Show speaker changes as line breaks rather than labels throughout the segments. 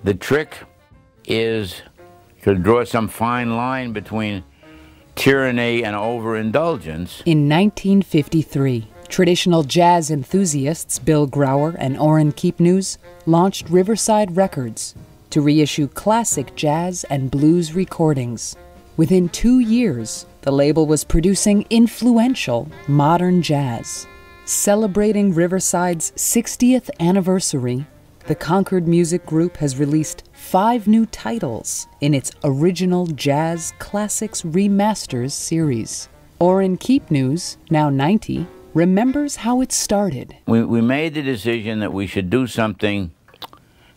The trick is to draw some fine line between tyranny and overindulgence.
In 1953, traditional jazz enthusiasts Bill Grauer and Orrin Keepnews launched Riverside Records to reissue classic jazz and blues recordings. Within 2 years, the label was producing influential modern jazz. Celebrating Riverside's 60th anniversary, the Concord Music Group has released 5 new titles in its Original Jazz Classics Remasters series. Orrin Keepnews, now 90, remembers how it started.
We made the decision that we should do something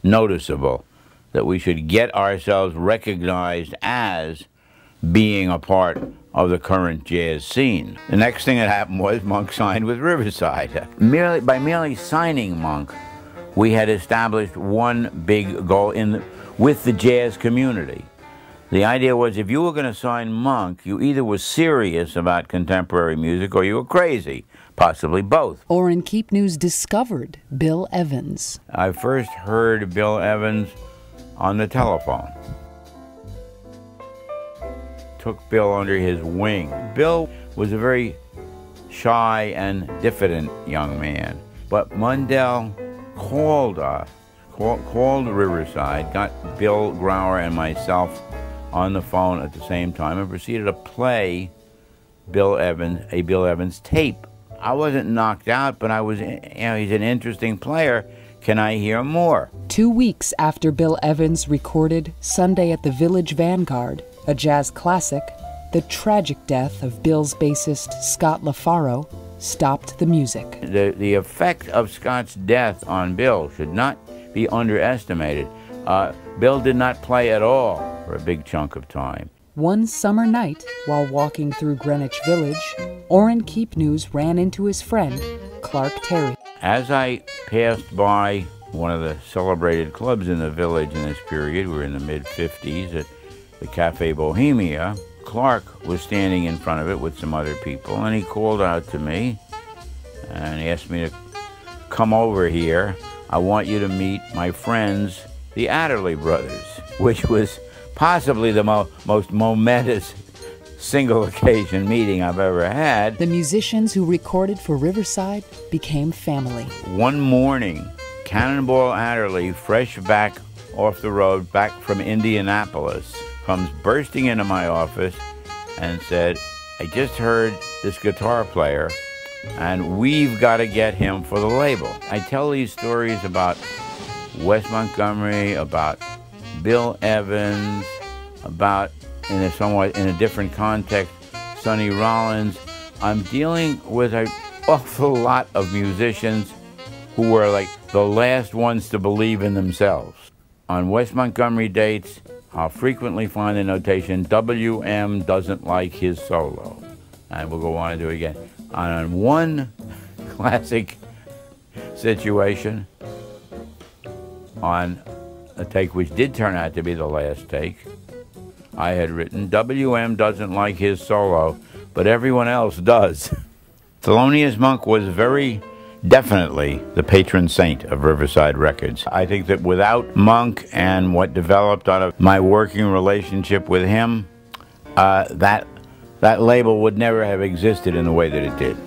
noticeable, that we should get ourselves recognized as being a part of the current jazz scene. The next thing that happened was Monk signed with Riverside. By merely signing Monk, we had established one big goal with the jazz community. The idea was if you were going to sign Monk, you either were serious about contemporary music or you were crazy, possibly both.
Orrin Keepnews discovered Bill Evans.
I first heard Bill Evans on the telephone. Took Bill under his wing. Bill was a very shy and diffident young man, but Mundell called us, called Riverside, got Bill Grauer and myself on the phone at the same time and proceeded to play a Bill Evans tape. I wasn't knocked out, but I was, he's an interesting player. Can I hear more?
2 weeks after Bill Evans recorded Sunday at the Village Vanguard, a jazz classic, the tragic death of Bill's bassist Scott LaFaro stopped the music.
The effect of Scott's death on Bill should not be underestimated. Bill did not play at all for a big chunk of time.
One summer night, while walking through Greenwich Village, Orrin Keepnews ran into his friend, Clark Terry.
As I passed by one of the celebrated clubs in the village in this period, we were in the mid-50s at the Cafe Bohemia, Clark was standing in front of it with some other people, and he called out to me and asked me to come over here. I want you to meet my friends, the Adderley brothers, which was possibly the most momentous single occasion meeting I've ever had.
The musicians who recorded for Riverside became family.
One morning, Cannonball Adderley, fresh back off the road, back from Indianapolis, comes bursting into my office and said, I just heard this guitar player and we've got to get him for the label. I tell these stories about Wes Montgomery, about Bill Evans, about, in a different context, Sonny Rollins. I'm dealing with an awful lot of musicians who were like the last ones to believe in themselves. On Wes Montgomery dates, I'll frequently find the notation, WM doesn't like his solo. And we'll go on and do it again. On one classic situation, on a take which did turn out to be the last take, I had written, WM doesn't like his solo, but everyone else does. Thelonious Monk was very definitely the patron saint of Riverside Records. I think that without Monk and what developed out of my working relationship with him, that label would never have existed in the way that it did.